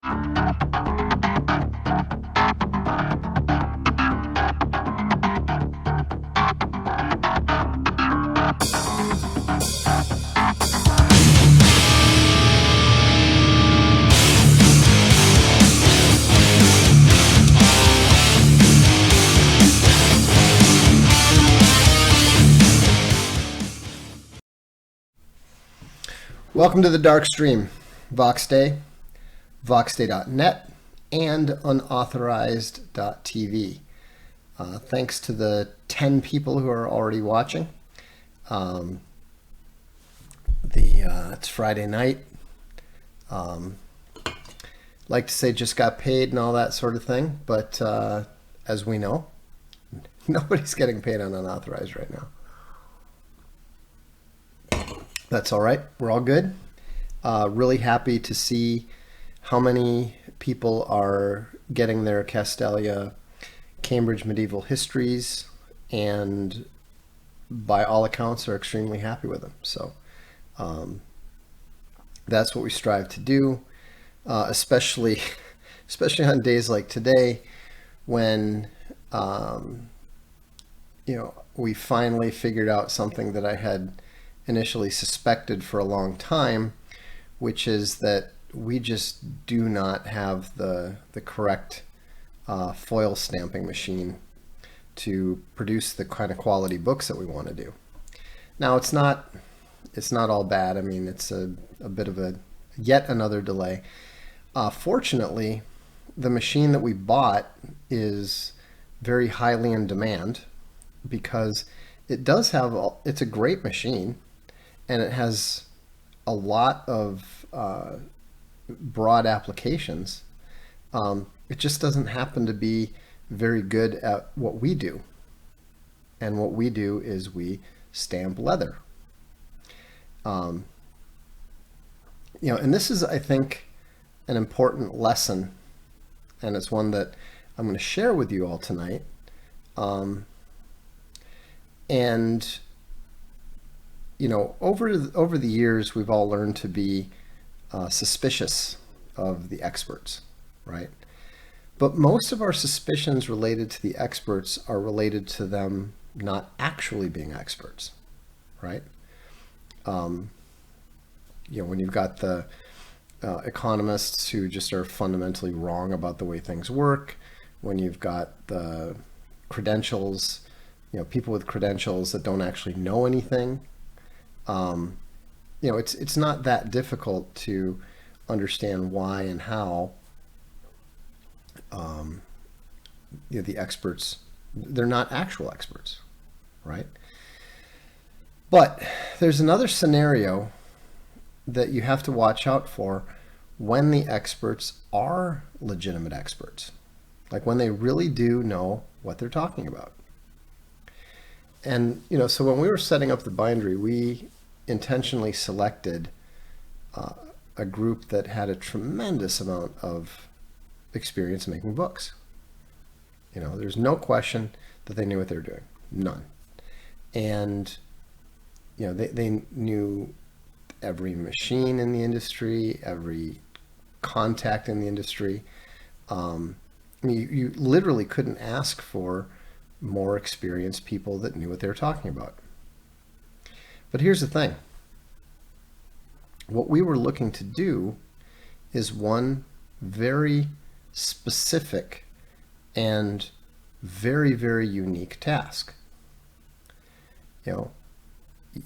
Welcome to the Darkstream, Voxday, voxday.net, and unauthorized.tv. Thanks to the 10 people who are already watching. It's Friday night. Like to say just got paid and all that sort of thing, but as we know, nobody's getting paid on unauthorized right now. That's all right. We're all good. Really happy to see how many people are getting their Castalia Cambridge Medieval Histories, and by all accounts are extremely happy with them. So that's what we strive to do, especially on days like today when we finally figured out something that I had initially suspected for a long time, which is that we just do not have the correct foil stamping machine to produce the kind of quality books that we want to do. Now it's not all bad. I mean, it's a bit of a yet another delay. Fortunately, the machine that we bought is very highly in demand because it's a great machine. And it has a lot of broad applications. It just doesn't happen to be very good at what we do. And what we do is we stamp leather. And this is, I think, an important lesson, and it's one that I'm going to share with you all tonight. Over the years, we've all learned to be suspicious of the experts, right? But most of our suspicions related to the experts are related to them not actually being experts, right? When you've got the economists who just are fundamentally wrong about the way things work, when you've got the credentials, people with credentials that don't actually know anything. It's not that difficult to understand why and how the experts, they're not actual experts, right? But there's another scenario that you have to watch out for when the experts are legitimate experts, like when they really do know what they're talking about. And, so when we were setting up the bindery, we intentionally selected a group that had a tremendous amount of experience making books. There's no question that they knew what they were doing. None. And, they knew every machine in the industry, every contact in the industry. You literally couldn't ask for more experienced people that knew what they were talking about. But here's the thing. What we were looking to do is one very specific and very, very unique task.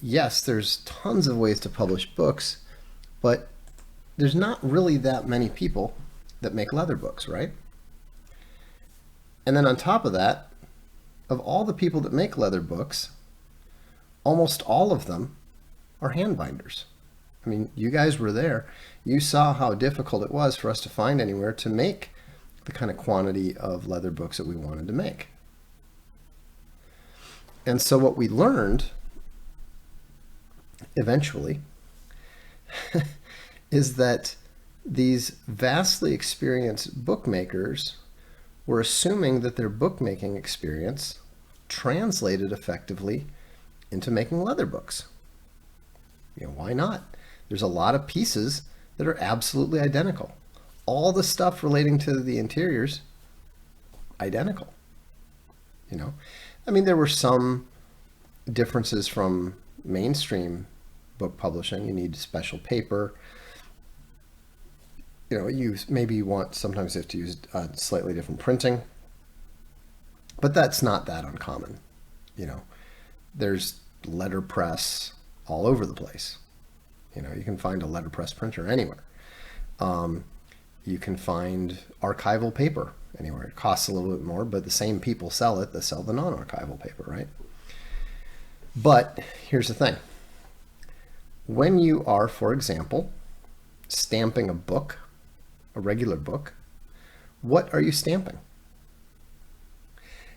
Yes, there's tons of ways to publish books, but there's not really that many people that make leather books, right? And then on top of that, of all the people that make leather books, almost all of them are hand binders. I mean, you guys were there. You saw how difficult it was for us to find anywhere to make the kind of quantity of leather books that we wanted to make. And so what we learned eventually is that these vastly experienced bookmakers were assuming that their bookmaking experience translated effectively into making leather books. Why not? There's a lot of pieces that are absolutely identical. all the stuff relating to the interiors, identical. You know, I mean, there were some differences from mainstream book publishing. You need special paper. You know, sometimes you have to use slightly different printing, but that's not that uncommon. You know, there's letterpress all over the place. You know, you can find a letterpress printer anywhere. You can find archival paper anywhere. It costs a little bit more, but the same people sell it that sell the non-archival paper, right? But here's the thing. When you are, for example, stamping a book, a regular book, what are you stamping?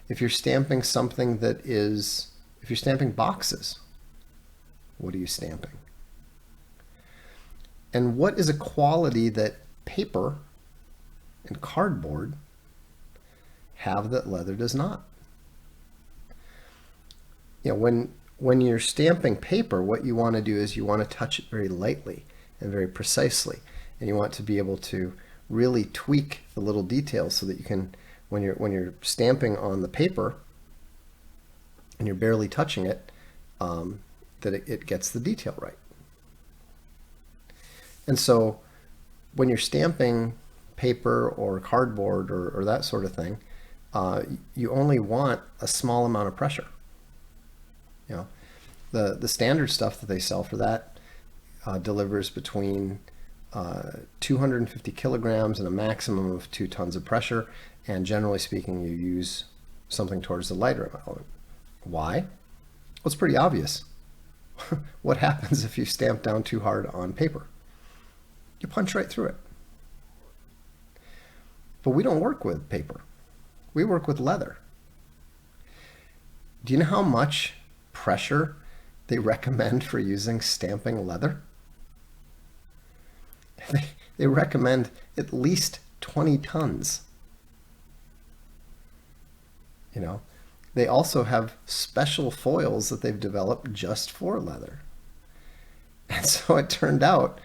If you're stamping if you're stamping boxes, what are you stamping? And what is a quality that paper and cardboard have that leather does not? You know, when you're stamping paper, what you want to do is you want to touch it very lightly and very precisely. And you want to be able to really tweak the little details so that you can, when you're stamping on the paper and you're barely touching it, that it gets the detail right. And so when you're stamping paper or cardboard or that sort of thing, you only want a small amount of pressure. You know, the standard stuff that they sell for that delivers between 250 kilograms and a maximum of 2 tons of pressure. And generally speaking, you use something towards the lighter element. Why? Well, it's pretty obvious. What happens if you stamp down too hard on paper? You punch right through it. But we don't work with paper. We work with leather. Do you know how much pressure they recommend for using stamping leather? They recommend at least 20 tons. You know, they also have special foils that they've developed just for leather. And so it turned out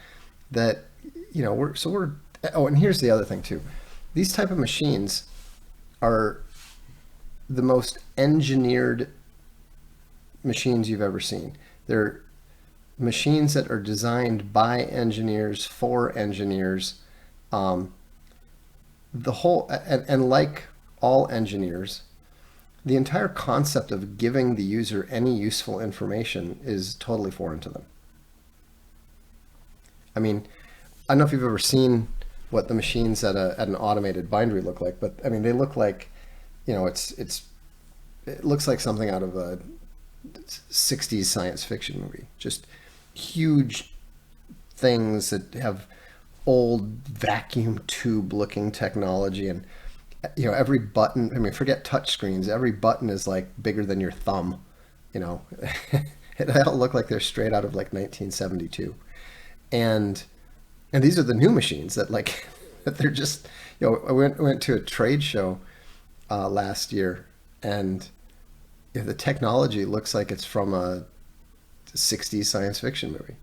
that, you know, and here's the other thing too. These type of machines are the most engineered machines you've ever seen. They're machines that are designed by engineers for engineers. And like all engineers, the entire concept of giving the user any useful information is totally foreign to them. I mean, I don't know if you've ever seen what the machines at an automated bindery look like, but I mean, they look like, you know, it looks like something out of a 60s science fiction movie. Just huge things that have old vacuum tube looking technology, and you know, every button, I mean, forget touch screens, every button is like bigger than your thumb. You know, they all look like they're straight out of like 1972. And these are the new machines that like, that they're just, you know, I went to a trade show last year, and you know, the technology looks like it's from a 60s science fiction movie.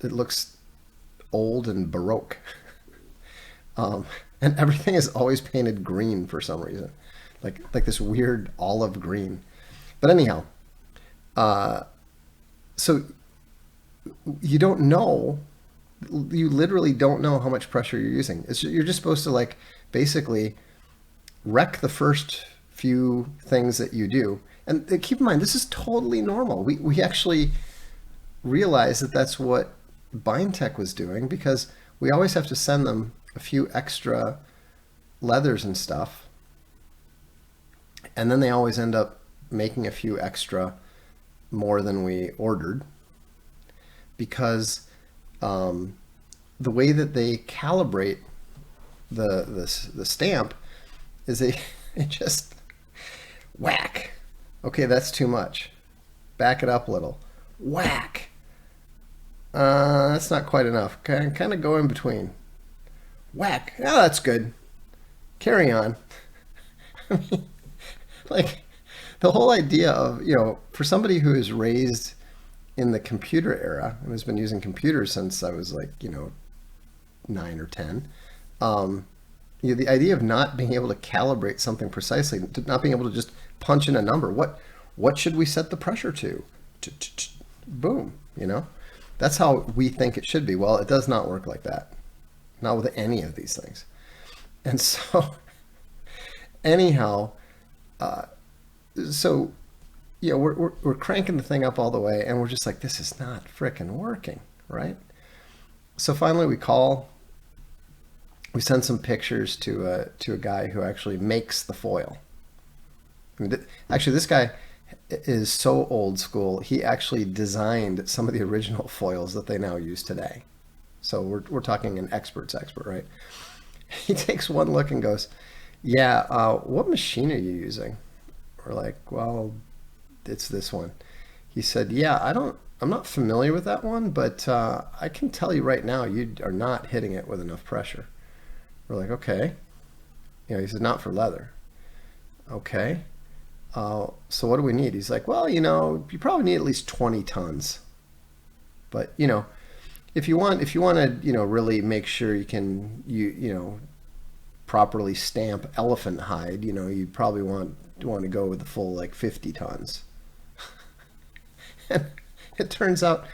It looks old and baroque. And everything is always painted green for some reason, like this weird olive green. But anyhow, so you don't know, you literally don't know how much pressure you're using. You're just supposed to like basically wreck the first few things that you do. And keep in mind, this is totally normal. We actually realized that that's what BindTech was doing, because we always have to send them a few extra leathers and stuff. And then they always end up making a few extra more than we ordered, because the way that they calibrate the stamp is they just whack. Okay, that's too much. Back it up a little. Whack. That's not quite enough. Kind of go in between. Whack. Oh, that's good. Carry on. I mean, like, the whole idea of, you know, for somebody who is raised in the computer era and has been using computers since I was like, you know, 9 or 10. The idea of not being able to calibrate something precisely, not being able to just punch in a number. What should we set the pressure to? Boom, That's how we think it should be. Well, it does not work like that. Not with any of these things. And so, anyhow, we're cranking the thing up all the way, and we're just like, this is not frickin' working, right? So finally we send some pictures to a guy who actually makes the foil. Actually, this guy is so old school. He actually designed some of the original foils that they now use today. So we're talking an expert's expert, right? He takes one look and goes, "Yeah, what machine are you using?" We're like, "Well, it's this one." He said, "Yeah, I'm not familiar with that one, but I can tell you right now, you are not hitting it with enough pressure." We're like, "Okay." He said, "Not for leather." Okay. So what do we need? He's like, "Well, you probably need at least 20 tons. But, if you want to, really make sure you can, properly stamp elephant hide, you probably want to go with the full, like 50 tons. And it turns out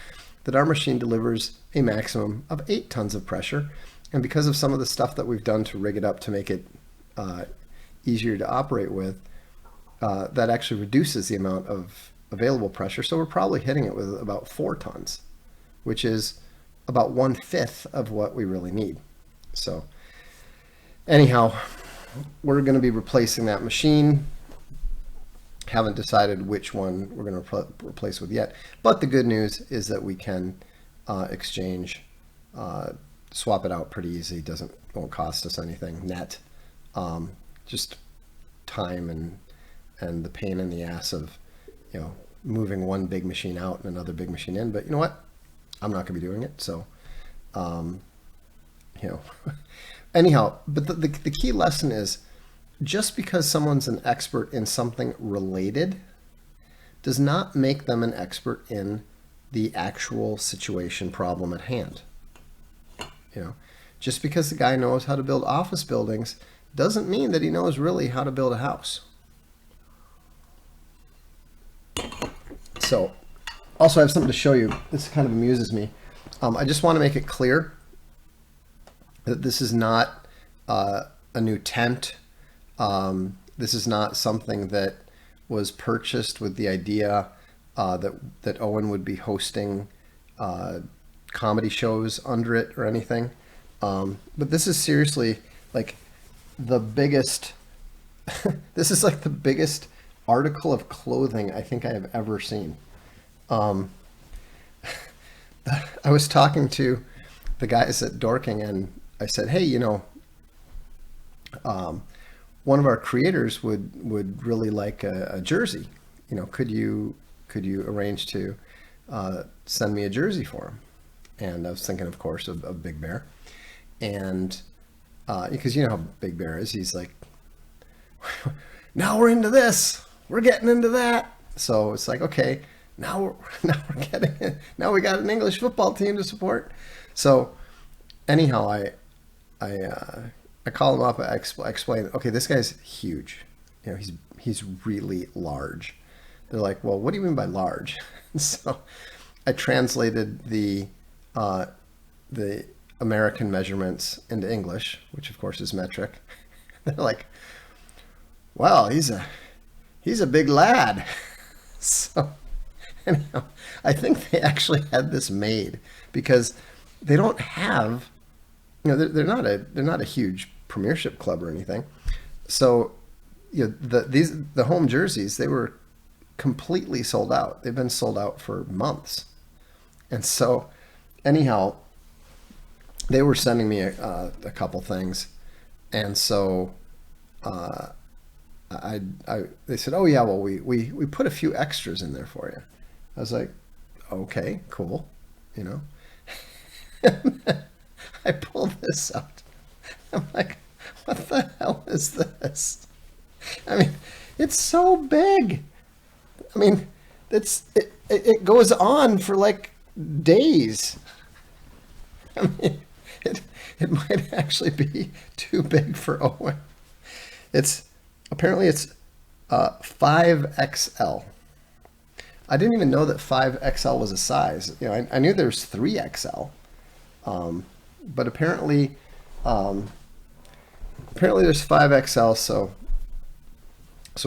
that our machine delivers a maximum of 8 tons of pressure. And because of some of the stuff that we've done to rig it up to make it easier to operate with, that actually reduces the amount of available pressure. So we're probably hitting it with about 4 tons, which is about 1/5 of what we really need. So anyhow, we're going to be replacing that machine. Haven't decided which one we're going to replace with yet. But the good news is that we can exchange, swap it out pretty easy. Won't cost us anything net. Just time and the pain in the ass of, moving one big machine out and another big machine in. But you know what? I'm not going to be doing it. So, anyhow, but the key lesson is, just because someone's an expert in something related does not make them an expert in the actual situation problem at hand. Just because the guy knows how to build office buildings doesn't mean that he knows really how to build a house. So, also I have something to show you. This kind of amuses me. I just want to make it clear that this is not a new tent. This is not something that was purchased with the idea that Owen would be hosting comedy shows under it or anything. But this is seriously like the biggest, this is like the biggest article of clothing I think I have ever seen. I was talking to the guys at Dorking and I said, "Hey, one of our creators would really like a jersey. Could you arrange to send me a jersey for him?" And I was thinking, of course, of Big Bear. And because you know how Big Bear is, he's like, "Now we're into this. We're getting into that." So it's like, okay, now we got an English football team to support. So anyhow, I call him up. I explain, okay, this guy's huge. He's really large. They're like, "Well, what do you mean by large?" So I translated the American measurements into English, which of course is metric. They're like, "Well, he's a big lad." So anyhow, I think they actually had this made because they don't have, they're not a huge premiership club or anything. So the home jerseys, they were completely sold out. They've been sold out for months. And so anyhow, they were sending me a couple things. And so they said, "Oh yeah, well we put a few extras in there for you." I was like, "Okay, cool." I pulled this out. I'm like, "What the hell is this?" I mean, it's so big. I mean, it goes on for like days. I mean, it might actually be too big for Owen. It's apparently it's 5XL. I didn't even know that 5XL was a size. You know, I knew there's 3XL, but apparently there's 5XL. So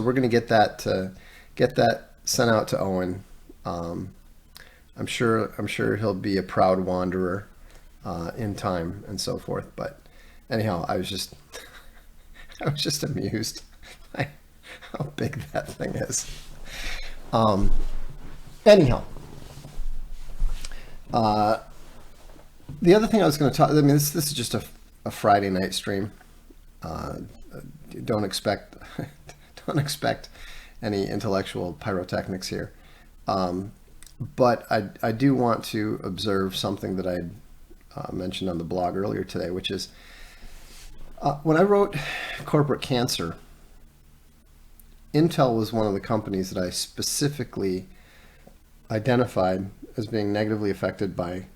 we're gonna get that sent out to Owen. I'm sure he'll be a proud wanderer in time and so forth. But anyhow, I was just I was just amused by how big that thing is. Anyhow, the other thing I was going to talk. I mean, this is just a Friday night stream. Don't expect don't expect any intellectual pyrotechnics here. But I do want to observe something that I mentioned on the blog earlier today, which is when I wrote Corporate Cancer, Intel was one of the companies that I specifically identified as being negatively affected by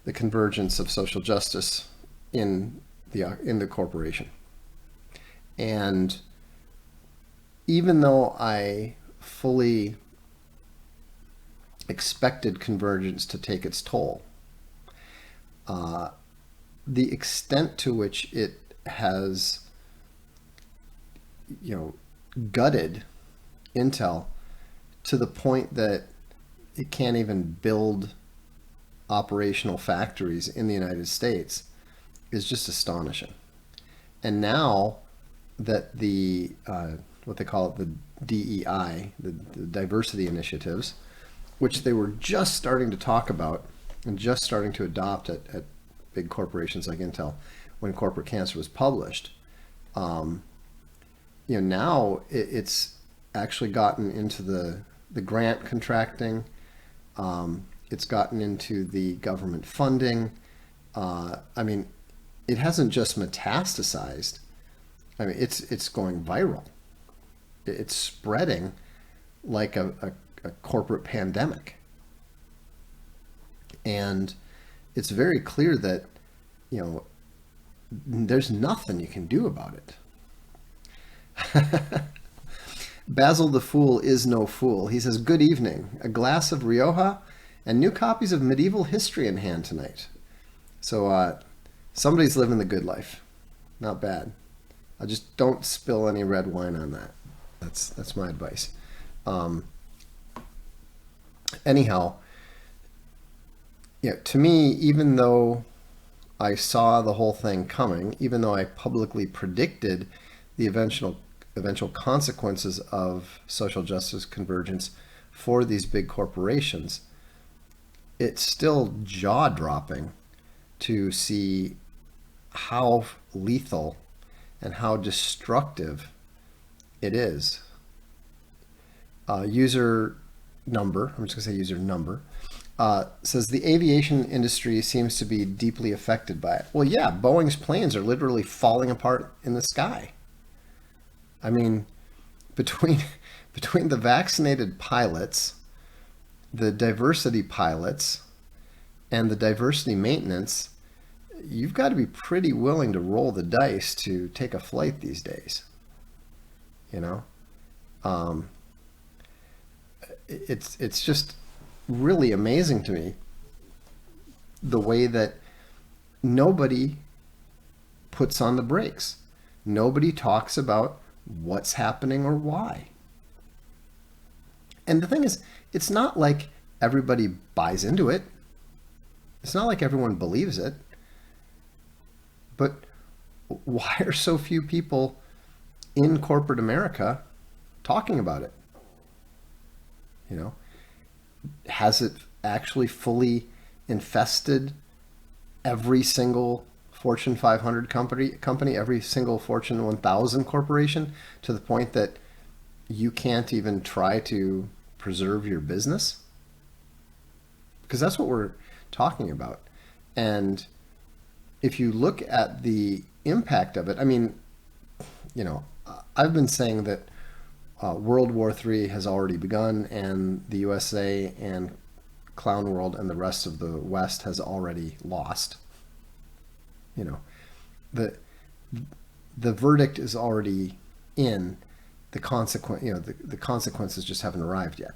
the convergence of social justice in the corporation. And even though I fully expected convergence to take its toll, the extent to which it has, gutted Intel to the point that it can't even build operational factories in the United States is just astonishing. And now that the what they call it, the DEI, the diversity initiatives, which they were just starting to talk about and just starting to adopt at big corporations like Intel when Corporate Cancer was published, now it's actually gotten into the grant contracting. It's gotten into the government funding. I mean, it hasn't just metastasized. I mean, it's going viral. It's spreading like a corporate pandemic. And it's very clear that, there's nothing you can do about it. Basil the Fool is no fool. He says, good evening. A glass of Rioja and new copies of Medieval History in hand tonight. So somebody's living the good life. Not bad. I just don't spill any red wine on that. That's my advice. Anyhow, to me, even though I saw the whole thing coming, even though I publicly predicted the eventual consequences of social justice convergence for these big corporations, it's still jaw-dropping to see how lethal and how destructive it is. User number, I'm just going to say user number, says the aviation industry seems to be deeply affected by it. Well, yeah, Boeing's planes are literally falling apart in the sky. I mean, between the vaccinated pilots, the diversity pilots, and the diversity maintenance, you've got to be pretty willing to roll the dice to take a flight these days. It's just really amazing to me the way that nobody puts on the brakes. Nobody talks about what's happening or why. And the thing is, it's not like everybody buys into it. It's not like everyone believes it. But why are so few people in corporate America talking about it? Has it actually fully infested every single Fortune 500 company, every single Fortune 1000 corporation, to the point that you can't even try to preserve your business? Because that's what we're talking about. And if you look at the impact of it, I mean, I've been saying that World War III has already begun, and the USA and Clown World and the rest of the West has already lost. You know, the verdict is already in. The consequences just haven't arrived yet.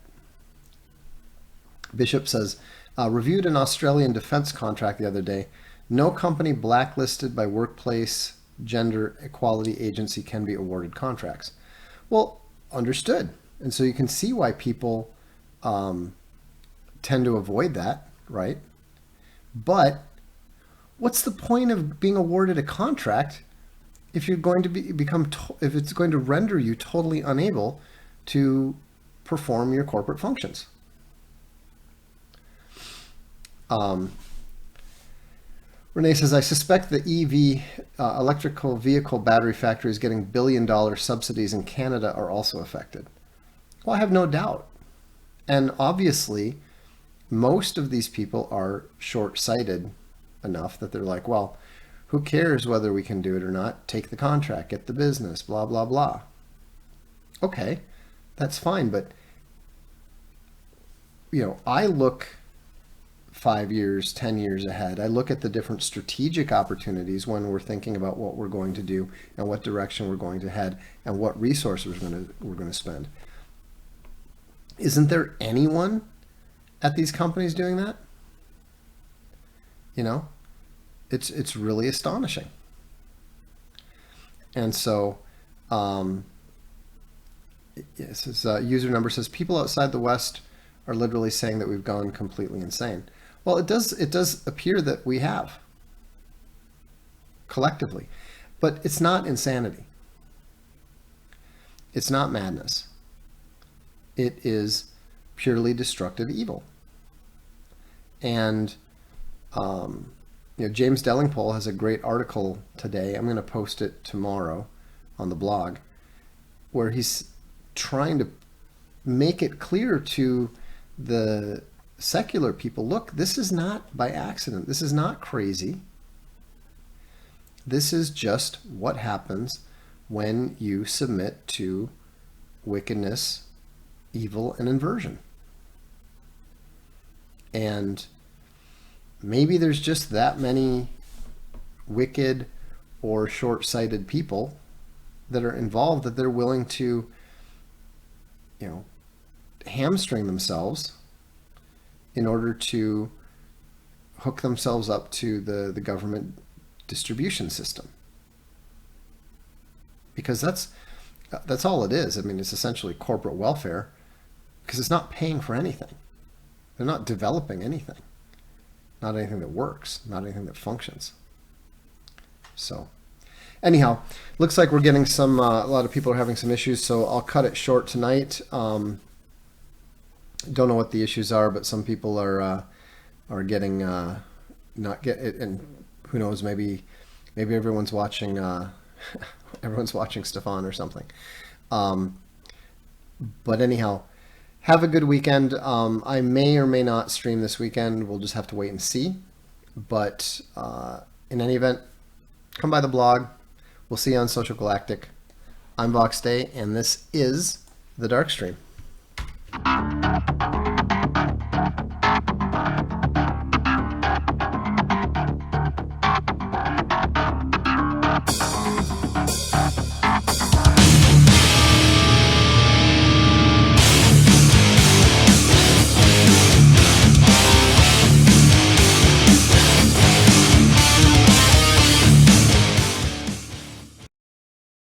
Bishop says, reviewed an Australian defense contract the other day. No company blacklisted by Workplace Gender Equality Agency can be awarded contracts. Well, understood. And so you can see why people tend to avoid that, right? But what's the point of being awarded a contract if you're going to if it's going to render you totally unable to perform your corporate functions? Renee says, I suspect the EV, electrical vehicle battery factories getting billion-dollar subsidies in Canada are also affected. Well, I have no doubt. And obviously, most of these people are short-sighted enough that they're like, well, who cares whether we can do it or not? Take the contract, get the business, blah, blah, blah. Okay, that's fine. But, I look 5 years, 10 years ahead. I look at the different strategic opportunities when we're thinking about what we're going to do and what direction we're going to head and what resources we're going to spend. Isn't there anyone at these companies doing that? It's really astonishing. And so, yes, this user number says people outside the West are literally saying that we've gone completely insane. Well, it does appear that we have collectively, but it's not insanity. It's not madness. It is purely destructive evil. And James Dellingpole has a great article today. I'm going to post it tomorrow on the blog, where he's trying to make it clear to the secular people, look, this is not by accident. This is not crazy. This is just what happens when you submit to wickedness, evil, and inversion. And maybe there's just that many wicked or short-sighted people that are involved that they're willing to, hamstring themselves in order to hook themselves up to the government distribution system. Because that's all it is. I mean, it's essentially corporate welfare, because it's not paying for anything. They're not developing anything. Not anything that works, not anything that functions. So anyhow, looks like we're getting a lot of people are having some issues, so I'll cut it short tonight. Don't know what the issues are, but some people are getting not get it, and who knows, maybe everyone's watching everyone's watching Stefan or something. But anyhow, have a good weekend. I may or may not stream this weekend. We'll just have to wait and see. But in any event, come by the blog. We'll see you on Social Galactic. I'm Vox Day, and this is the Darkstream.